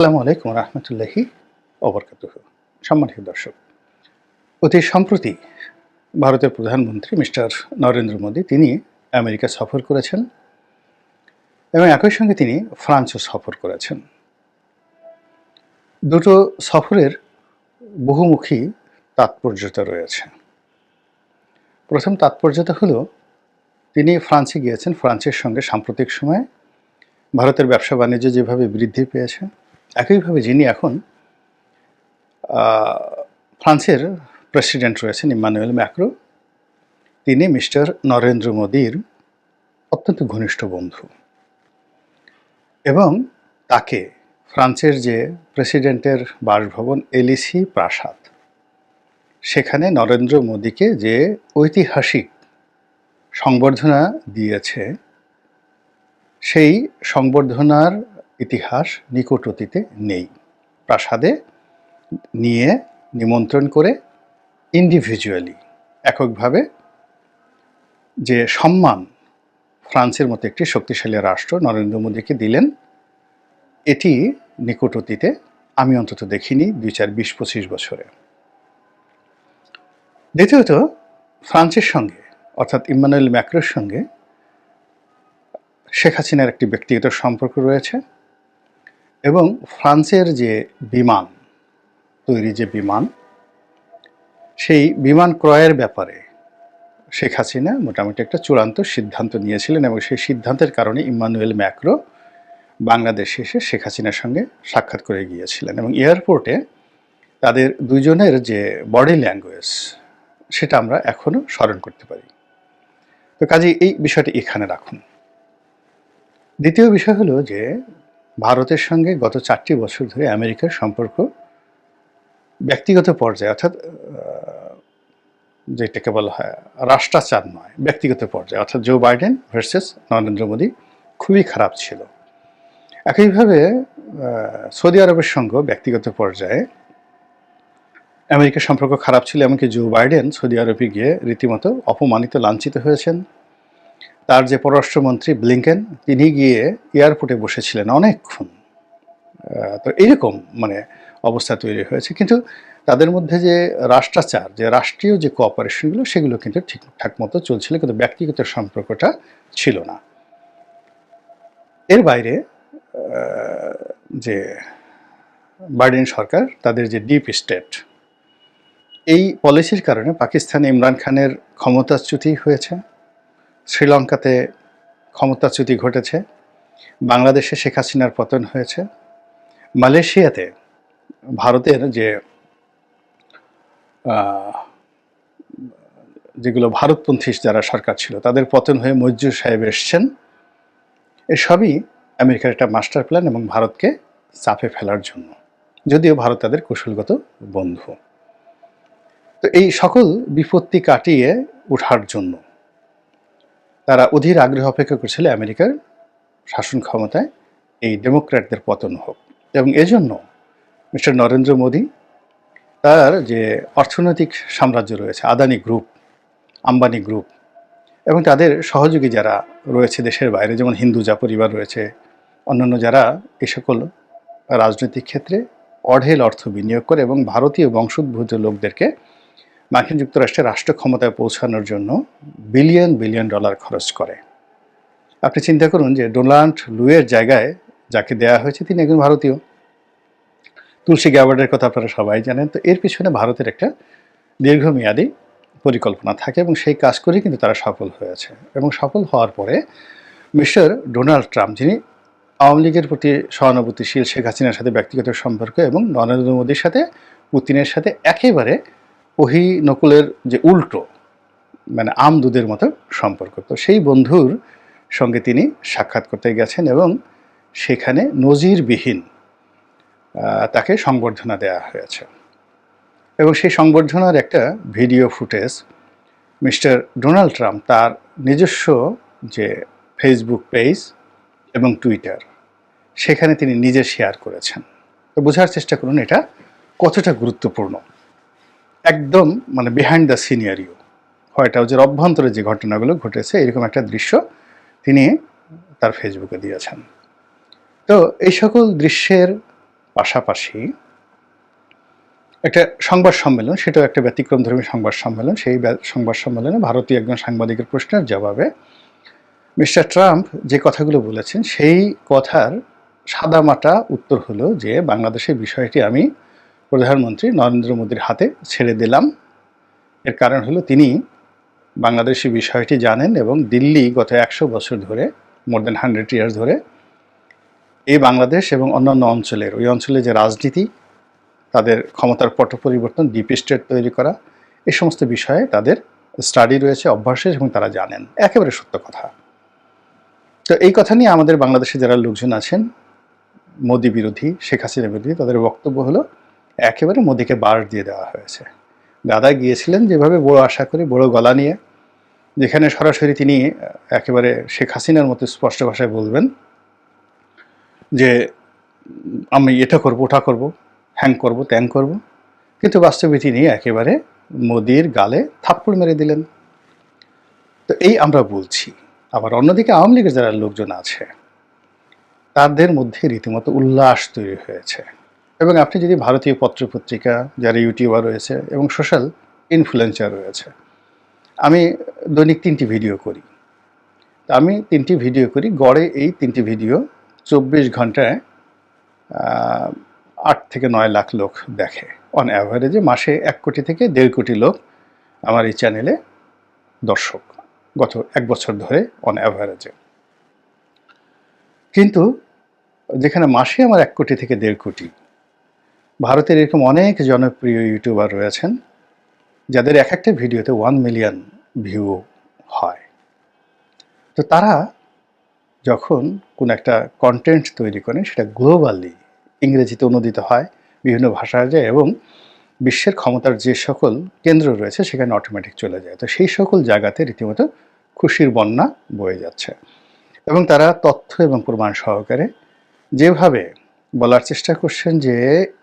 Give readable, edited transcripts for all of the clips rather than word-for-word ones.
আসসালামু আলাইকুম রহমতুল্লাহি ওবরকাতুহু। সম্মানিত দর্শক, অতি সম্প্রতি ভারতের প্রধানমন্ত্রী মিস্টার নরেন্দ্র মোদী তিনি আমেরিকা সফর করেছেন এবং একই সঙ্গে তিনি ফ্রান্সও সফর করেছেন। দুটো সফরের বহুমুখী তাৎপর্যতা রয়েছে। প্রথম তাৎপর্যতা হলো তিনি ফ্রান্সে গিয়েছেন, ফ্রান্সের সঙ্গে সাম্প্রতিক সময়ে ভারতের ব্যবসা বাণিজ্য যেভাবে বৃদ্ধি পেয়েছে, একইভাবে যিনি এখন ফ্রান্সের প্রেসিডেন্ট রয়েছেন ইম্মানুয়েল ম্যাক্রো, তিনি মিস্টার নরেন্দ্র মোদীর অত্যন্ত ঘনিষ্ঠ বন্ধু এবং তাকে ফ্রান্সের যে প্রেসিডেন্টের বাসভবন এলিসি প্রাসাদ, সেখানে নরেন্দ্র মোদীকে যে ঐতিহাসিক সংবর্ধনা দিয়েছে, সেই সংবর্ধনার ইতিহাস নিকট অতীতে নেই। প্রাসাদে নিয়ে নিমন্ত্রণ করে ইন্ডিভিজুয়ালি এককভাবে যে সম্মান ফ্রান্সের মতো একটি শক্তিশালী রাষ্ট্র নরেন্দ্র মোদীকে দিলেন, এটি নিকট অতীতে আমি অন্তত দেখিনি 20-25 বছরে। দ্বিতীয়ত, ফ্রান্সের সঙ্গে অর্থাৎ ইম্মানুয়েল ম্যাক্রোর সঙ্গে শেখ হাসিনার একটি ব্যক্তিগত সম্পর্ক রয়েছে এবং ফ্রান্সের যে বিমান তৈরি, যে বিমান, সেই বিমান ক্রয়ের ব্যাপারে শেখ হাসিনা মোটামুটি একটা চূড়ান্ত সিদ্ধান্ত নিয়েছিলেন এবং সেই সিদ্ধান্তের কারণে ইম্মানুয়েল ম্যাক্রো বাংলাদেশে এসে শেখ হাসিনার সঙ্গে সাক্ষাৎ করে গিয়েছিলেন এবং এয়ারপোর্টে তাদের দুজনের যে বডি ল্যাঙ্গুয়েজ, সেটা আমরা এখনও স্মরণ করতে পারি। তো কাজেই এই বিষয়টি এখানে রাখুন। দ্বিতীয় বিষয় হলো যে ভারতের সঙ্গে গত 4টি বছর ধরে আমেরিকার সম্পর্ক ব্যক্তিগত পর্যায়ে, অর্থাৎ যেটাকে বলা হয় রাষ্ট্রাচার নয়, ব্যক্তিগত পর্যায়ে, অর্থাৎ Joe Biden versus Narendra Modi খুবই খারাপ ছিল। একইভাবে সৌদি আরবের সঙ্গেও ব্যক্তিগত পর্যায়ে আমেরিকার সম্পর্ক খারাপ ছিল, এমনকি জো বাইডেন সৌদি আরবে গিয়ে রীতিমতো অপমানিত, লাঞ্ছিত হয়েছেন। তার যে পররাষ্ট্রমন্ত্রী ব্লিংকেন, তিনি গিয়ে এয়ারপোর্টে বসেছিলেন অনেকক্ষণ। তো এইরকম অবস্থা তৈরি হয়েছে, কিন্তু তাদের মধ্যে যে রাষ্ট্রাচার, যে রাষ্ট্রীয় যে কোঅপারেশনগুলো, সেগুলো কিন্তু ঠিকঠাক মতো চলছিল, কিন্তু ব্যক্তিগত সম্পর্কটা ছিল না। এর বাইরে যে বাইডেন সরকার, তাদের যে ডিপ স্টেট, এই পলিসির কারণে পাকিস্তানে ইমরান খানের ক্ষমতাচ্যুতি হয়েছে, শ্রীলঙ্কাতে ক্ষমতাচ্যুতি ঘটেছে, বাংলাদেশে শেখ হাসিনার পতন হয়েছে, মালয়েশিয়াতে ভারতের যেগুলো ভারতপন্থী যারা সরকার ছিল, তাদের পতন হয়ে মঞ্জুর সাহেব এসছেন। এসবই আমেরিকার একটা মাস্টার প্ল্যান এবং ভারতকে চাপে ফেলার জন্য, যদিও ভারত তাদের কৌশলগত বন্ধু। তো এই সকল বিপত্তি কাটিয়ে ওঠার জন্য তারা অধীর আগ্রহ অপেক্ষা করছিল আমেরিকার শাসন ক্ষমতায় এই ডেমোক্র্যাটদের পতন হোক, এবং এজন্য মিস্টার নরেন্দ্র মোদী তার যে অর্থনৈতিক সাম্রাজ্য রয়েছে, আদানি গ্রুপ, আম্বানি গ্রুপ, এবং তাদের সহযোগী যারা রয়েছে দেশের বাইরে, যেমন হিন্দুজা পরিবার রয়েছে, অন্যান্য যারা এই সকল রাজনৈতিক ক্ষেত্রে অঢেল অর্থ বিনিয়োগ করে এবং ভারতীয় বংশোদ্ভূত লোকদেরকে মার্কিন যুক্তরাষ্ট্রের রাষ্ট্র ক্ষমতায় পৌঁছানোর জন্য বিলিয়ন বিলিয়ন ডলার খরচ করে। আপনি চিন্তা করুন যে ডোনাল্ড লুয়ের জায়গায় যাকে দেয়া হয়েছে, তিনি একজন ভারতীয়। তুলসী গ্যাবার্ডের কথা আপনারা সবাই জানেন। তো এর পিছনে ভারতের একটা দীর্ঘমেয়াদী পরিকল্পনা থাকে এবং সেই কাজ করেই কিন্তু তারা সফল হয়েছে। এবং সফল হওয়ার পরে মিস্টার ডোনাল্ড ট্রাম্প, যিনি আওয়ামী লীগের প্রতি সহানুভূতিশীল, শেখ হাসিনার সাথে ব্যক্তিগত সম্পর্ক এবং নরেন্দ্র মোদীর সাথে, পুতিনের সাথে একেবারে ওহি নকুলের যে উল্টো, আম দুধের মতো সম্পর্ক। তো সেই বন্ধুর সঙ্গে তিনি সাক্ষাৎ করতে গেছেন এবং সেখানে নজিরবিহীন তাকে সংবর্ধনা দেওয়া হয়েছে। এবং সেই সংবর্ধনার একটা video footage mister Donald Trump তার নিজস্ব যে ফেসবুক পেজ এবং টুইটার, সেখানে তিনি নিজে শেয়ার করেছেন। তো বোঝার চেষ্টা করুন এটা কতটা গুরুত্বপূর্ণ। একদম বিহাইন্ড দ্য সিনারিও, হোয়াইট হাউসের অভ্যন্তরে যে ঘটনাগুলো ঘটেছে, এরকম একটা দৃশ্য তিনি তার ফেসবুকে দিয়েছেন। তো এই সকল দৃশ্যের পাশাপাশি একটা সংবাদ সম্মেলন, সেটাও একটা ব্যতিক্রমধর্মী সংবাদ সম্মেলন। সেই সংবাদ সম্মেলনে ভারতীয় একজন সাংবাদিকের প্রশ্নের জবাবে মিস্টার ট্রাম্প যে কথাগুলো বলেছেন সেই কথার সাদামাটা উত্তর হলো যে বাংলাদেশের বিষয়টি আমি প্রধানমন্ত্রী নরেন্দ্র মোদীর হাতে ছেড়ে দিলাম। এর কারণ হলো তিনি বাংলাদেশি বিষয়টি জানেন এবং দিল্লি গত 100 বছর ধরে, মোর দ্যান 100 ইয়ার্স ধরে এই বাংলাদেশ এবং অন্যান্য অঞ্চলের, ওই অঞ্চলে যে রাজনীতি, তাদের ক্ষমতার পট পরিবর্তন, ডিপ স্টেট তৈরি করা, এই সমস্ত বিষয়ে তাদের স্টাডি রয়েছে, অভ্যাস এবং তারা জানেন। একেবারে সত্য কথা। তো এই কথা নিয়ে আমাদের বাংলাদেশে যারা লোকজন আছেন মোদি বিরোধী, শেখ হাসিনা বিরোধী, তাদের বক্তব্য হলো একেবারে মোদিকে বার দিয়ে দেওয়া হয়েছে। দাদা গিয়েছিলেন যেভাবে বড় আশা করে, বড় গলা নিয়ে, যেখানে সরাসরি তিনি একেবারে শেখ হাসিনার মতো স্পষ্ট ভাষায় বলবেন যে আমি এটা করব, ওটা করব, হ্যাং করব, ত্যাং করব, কিন্তু বাস্তবে তিনি একেবারে মোদির গালে থাপ্পড় মেরে দিলেন। তো এই আমরা বলছি। আবার অন্যদিকে আওয়ামী লীগের যারা লোকজন আছে তাদের মধ্যে রীতিমতো উল্লাস তৈরি হয়েছে। এবং আপনি যদি ভারতীয় পত্রপত্রিকা, যারা ইউটিউবার রয়েছে এবং সোশ্যাল ইনফ্লুয়েন্সার রয়েছে, আমি দৈনিক 3টি ভিডিও করি। তা আমি 3টি ভিডিও করি, গড়ে এই 3টি ভিডিও 24 ঘন্টায় 8 থেকে 9 লাখ লোক দেখে। অন অ্যাভারেজে মাসে 1 কোটি থেকে 1.5 কোটি লোক আমার এই চ্যানেলে দর্শক, গত 1 বছর ধরে অন অ্যাভারেজে। কিন্তু যেখানে মাসে আমার 1 কোটি থেকে 1.5 কোটি, ভারতের এরকম অনেক জনপ্রিয় ইউটিউবার রয়েছেন যাদের এক একটা ভিডিওতে 1 মিলিয়ন ভিউ হয়। তো তারা যখন কোনো একটা কন্টেন্ট তৈরি করেন, সেটা গ্লোবালি ইংরেজিতে অনুদিত হয়, বিভিন্ন ভাষায় যায় এবং বিশ্বের ক্ষমতার যে সকল কেন্দ্র রয়েছে সেখানে অটোমেটিক চলে যায়। তো সেই সকল জায়গাতে রীতিমতো খুশির বন্যা বয়ে যাচ্ছে এবং তারা তথ্য এবং প্রমাণ সহকারে যেভাবে বলার চেষ্টা করছেন যে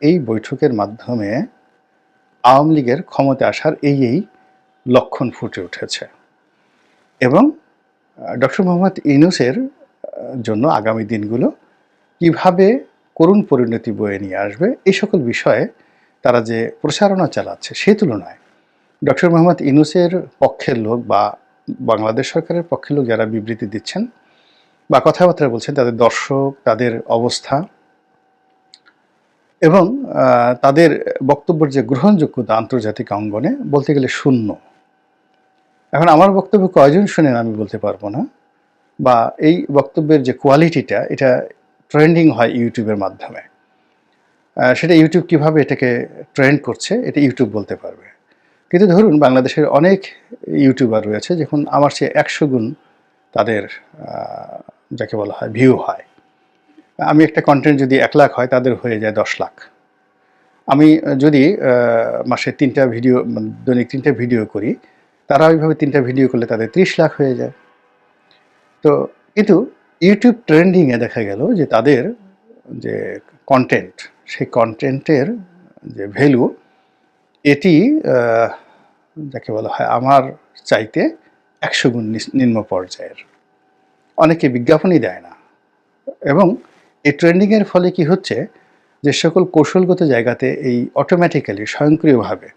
এই বৈঠকের মাধ্যমে আওয়ামী লীগের ক্ষমতা আসার এই লক্ষণ ফুটে উঠেছে এবং ডক্টর মোহাম্মদ ইউনূসের জন্য আগামী দিনগুলো কিভাবে করুণ পরিণতি বয়ে নিয়ে আসবে, এই সকল বিষয়ে তারা যে প্রচারণা চালাচ্ছে, সেই তুলনায় ডক্টর মোহাম্মদ ইউনূসের পক্ষের লোক বা বাংলাদেশ সরকারের পক্ষের লোক যারা বিবৃতি দিচ্ছেন বা কথাবার্তা বলছেন, তাদের দর্শক, তাদের অবস্থা এবং তাদের বক্তব্যের যে গ্রহণযোগ্যতা আন্তর্জাতিক অঙ্গনে বলতে গেলে শূন্য। এখন আমার বক্তব্য কয়জন শুনেন আমি বলতে পারবো না, বা এই বক্তব্যের যে কোয়ালিটিটা, এটা ট্রেন্ডিং হয় ইউটিউবের মাধ্যমে, সেটা ইউটিউব কিভাবে এটাকে ট্রেন্ড করছে এটা ইউটিউব বলতে পারবে। কিন্তু ধরুন বাংলাদেশের অনেক ইউটিউবার রয়েছে, যখন আমার চেয়ে 100 গুণ তাদের যাকে বলা হয় ভিউ হয়। আমি একটা কন্টেন্ট যদি 1 লাখ হয়, তাদের হয়ে যায় 10 লাখ। আমি যদি মাসে 3টা ভিডিও, দৈনিক 3টা ভিডিও করি, তারা ওইভাবে 3টা ভিডিও করলে তাদের 30 লাখ হয়ে যায়। তো কিন্তু ইউটিউব ট্রেন্ডিংয়ে দেখা গেল যে তাদের যে কন্টেন্ট, সেই কন্টেন্টের যে ভ্যালু, এটি যাকে বলা হয় আমার চাইতে 100 গুণ নিম্ন পর্যায়ের। অনেকে বিজ্ঞাপনই দেয় না। এবং এই ট্রেন্ডিংয়ের ফলে কি হচ্ছে, যে সকল কৌশলগত জায়গাতে এই অটোমেটিক্যালি স্বয়ংক্রিয়ভাবে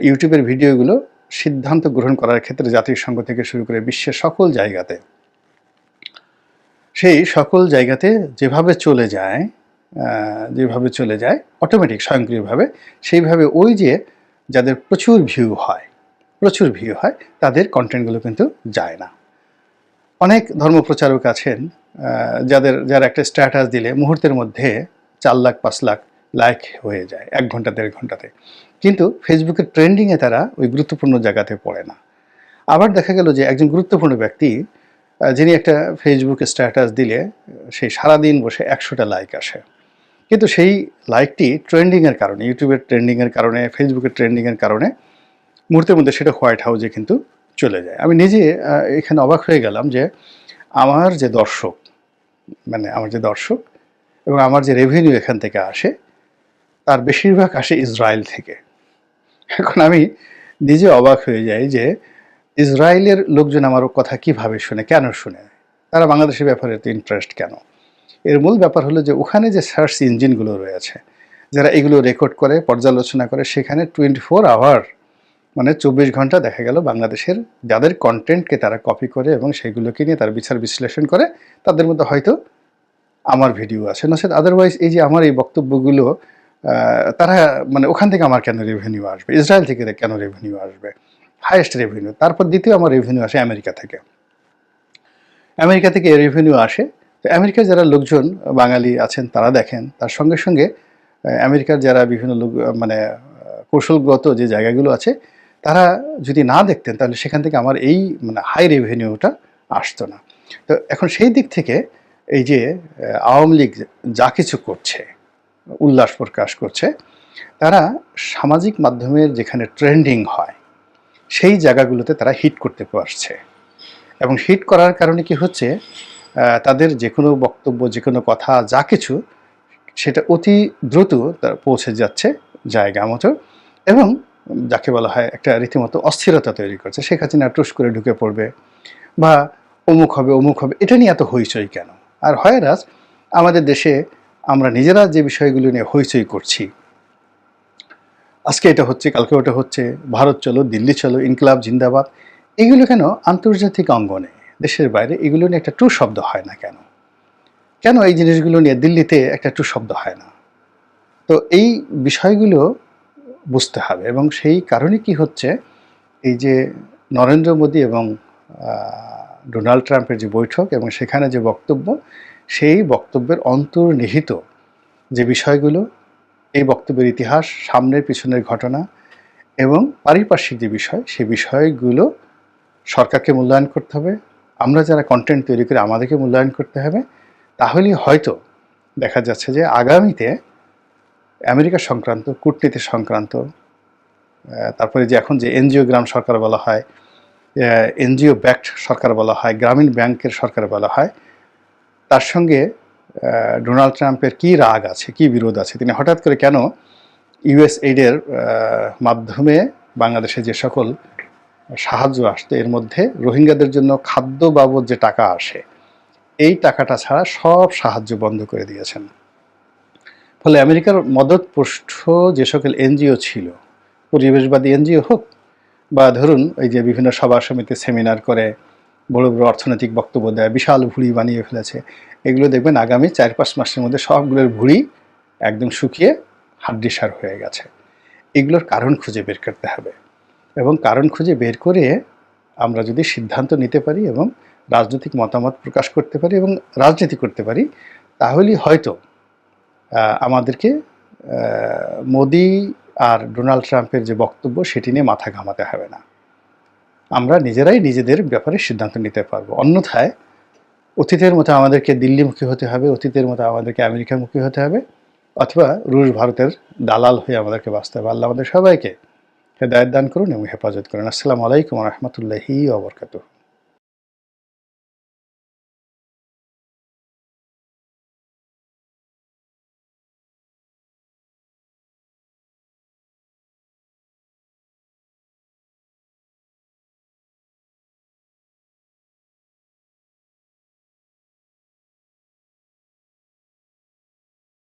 ইউটিউবের ভিডিওগুলো সিদ্ধান্ত গ্রহণ করার ক্ষেত্রে জাতিসংঘ থেকে শুরু করে বিশ্বের সকল জায়গাতে, সেই সকল জায়গাতে যেভাবে চলে যায় অটোমেটিক স্বয়ংক্রিয়ভাবে, সেইভাবে ওই যে যাদের প্রচুর ভিউ হয় তাদের কন্টেন্টগুলো কিন্তু যায় না। অনেক ধর্মপ্রচারক আছেন যারা একটা স্ট্যাটাস দিলে মুহূর্তের মধ্যে 4 লাখ 5 লাখ লাইক হয়ে যায় 1 ঘন্টা 1.5 ঘন্টাতে, কিন্তু ফেসবুকের ট্রেন্ডিংয়ে তারা ওই গুরুত্বপূর্ণ জায়গাতে পড়ে না। আবার দেখা গেল যে একজন গুরুত্বপূর্ণ ব্যক্তি যিনি একটা ফেসবুকে স্ট্যাটাস দিলে সেই সারাদিন বসে 100টা লাইক আসে, কিন্তু সেই লাইকটি ট্রেন্ডিংয়ের কারণে, ইউটিউবের ট্রেন্ডিংয়ের কারণে, ফেসবুকের ট্রেন্ডিংয়ের কারণে মুহূর্তের মধ্যে সেটা হোয়াইট হাউসে কিন্তু চলে যায়। আমি নিজে এখানে অবাক হয়ে গেলাম যে আমার যে দর্শক এবং আমার যে রেভিনিউ এখান থেকে আসে, তার বেশিরভাগ আসে ইসরায়েল থেকে। এখন আমি নিজে অবাক হয়ে যাই যে ইসরায়েলের লোকজন আমার কথা কিভাবে শুনে, কেন শুনে, তারা বাংলাদেশের ব্যাপারে এত ইন্টারেস্ট কেন। এর মূল ব্যাপার হলো যে ওখানে যে সার্চ ইঞ্জিনগুলো রয়েছে, যারা এগুলো রেকর্ড করে, পর্যালোচনা করে, সেখানে 24 আওয়ার মানে 24 ঘন্টা দেখা গেল বাংলাদেশের যাদের কন্টেন্টকে তারা কপি করে এবং সেগুলোকে নিয়ে তারা বিচার বিশ্লেষণ করে, তাদের মধ্যে হয়তো আমার ভিডিও আছে। নচেত আদারওয়াইজ এই যে আমার এই বক্তব্যগুলো তারা মানে ওখান থেকে আমার কেন রেভিনিউ আসবে, ইসরায়েল থেকে কেন রেভিনিউ আসবে, হাইয়েস্ট রেভিনিউ। তারপর দ্বিতীয় আমার রেভিনিউ আসে আমেরিকা থেকে। আমেরিকা থেকে রেভিনিউ আসে, তো আমেরিকার যারা লোকজন বাঙালি আছেন তারা দেখেন, তার সঙ্গে সঙ্গে আমেরিকার যারা বিভিন্ন লোক মানে কৌশলগত যে জায়গাগুলো আছে তারা যদি না দেখতেন তাহলে সেখান থেকে আমার এই মানে হাই রেভিনিউটা আসতো না। তো এখন সেই দিক থেকে এই যে আওয়ামী লীগ যা কিছু করছে, উল্লাস প্রকাশ করছে, তারা সামাজিক মাধ্যমের যেখানে ট্রেন্ডিং হয় সেই জায়গাগুলোতে তারা হিট করতে পারছে। এবং হিট করার কারণে কি হচ্ছে, তাদের যে কোনো বক্তব্য, যে কোনো কথা, যা কিছু সেটা অতি দ্রুত তার পৌঁছে যাচ্ছে জায়গা মতো, এবং যাকে বলা হয় একটা রীতিমতো অস্থিরতা তৈরি করছে। শেখ হাসিনা টুস করে ঢুকে পড়বে বা অমুক হবে অমুক হবে, এটা নিয়ে এত হইচই কেন? আর হয় রাজ আমাদের দেশে আমরা নিজেরা যে বিষয়গুলো নিয়ে হইচই করছি, আজকে এটা হচ্ছে, কালকে ওটা হচ্ছে, ভারত চলো, দিল্লি চলো, ইনকলাব জিন্দাবাদ, এগুলো কেন আন্তর্জাতিক অঙ্গনে, দেশের বাইরে এগুলো নিয়ে একটা টু শব্দ হয় না কেন? কেন এই জিনিসগুলো নিয়ে দিল্লিতে একটা টু শব্দ হয় না? তো এই বিষয়গুলো বুঝতে হবে। এবং সেই কারণে কি হচ্ছে, এই যে নরেন্দ্র মোদী এবং ডোনাল্ড ট্রাম্পের যে বৈঠক এবং সেখানে যে বক্তব্য, সেই বক্তব্যের অন্তর্নিহিত যে বিষয়গুলো, এই বক্তব্যের ইতিহাস, সামনের পিছনের ঘটনা এবং পারিপার্শ্বিক যে বিষয়, সেই বিষয়গুলো সরকারকে মূল্যায়ন করতে হবে। আমরা যারা কন্টেন্ট তৈরি করি আমাদেরকে মূল্যায়ন করতে হবে। তাহলেই হয়তো দেখা যাচ্ছে যে আগামীতে আমেরিকা সংক্রান্ত, কূটনীতি সংক্রান্ত, তারপরে যে এখন যে এনজিও গ্রাম সরকার বলা হয়, এনজিও ব্যাকড সরকার বলা হয়, গ্রামীণ ব্যাংকের সরকার বলা হয়, তার সঙ্গে ডোনাল্ড ট্রাম্পের কী রাগ আছে, কী বিরোধ আছে, তিনি হঠাৎ করে কেন ইউএসএইডের মাধ্যমে বাংলাদেশে যে সকল সাহায্য আসতো এর মধ্যে রোহিঙ্গাদের জন্য খাদ্য বাবদ যে টাকা আসে, এই টাকাটা ছাড়া সব সাহায্য বন্ধ করে দিয়েছেন। ফলে আমেরিকার মদতপুষ্ট যে সকল এনজিও ছিল, পরিবেশবাদী এনজিও হোক বা ধরুন ওই যে বিভিন্ন সভা সমিতি সেমিনার করে বড় বড় অর্থনৈতিক বক্তব্য দেয়, বিশাল ভুঁড়ি বানিয়ে ফেলেছে, এগুলো দেখবেন আগামী 4-5 মাসের মধ্যে সবগুলোর ভুঁড়ি একদম শুকিয়ে হাড্ডিসার হয়ে গেছে। এগুলোর কারণ খুঁজে বের করতে হবে, এবং কারণ খুঁজে বের করে আমরা যদি সিদ্ধান্ত নিতে পারি এবং রাজনৈতিক মতামত প্রকাশ করতে পারি এবং রাজনীতি করতে পারি, তাহলেই হয়তো আমাদেরকে মোদি আর ডোনাল্ড ট্রাম্পের যে বক্তব্য সেটি নিয়ে মাথা ঘামাতে হবে না। আমরা নিজেরাই নিজেদের ব্যাপারে সিদ্ধান্ত নিতে পারবো। অন্যথায় অতীতের মতো আমাদেরকে দিল্লিমুখী হতে হবে, অতীতের মতো আমাদেরকে আমেরিকামুখী হতে হবে, অথবা রুশ ভারতের দালাল হয়ে আমাদেরকে বাঁচতে হবে। আল্লাহ আমাদের সবাইকে হেদায়েত দান করুন এবং হেফাজত করুন। আসসালামু আলাইকুম ওয়া রাহমাতুল্লাহি ওয়া বারাকাতুহু।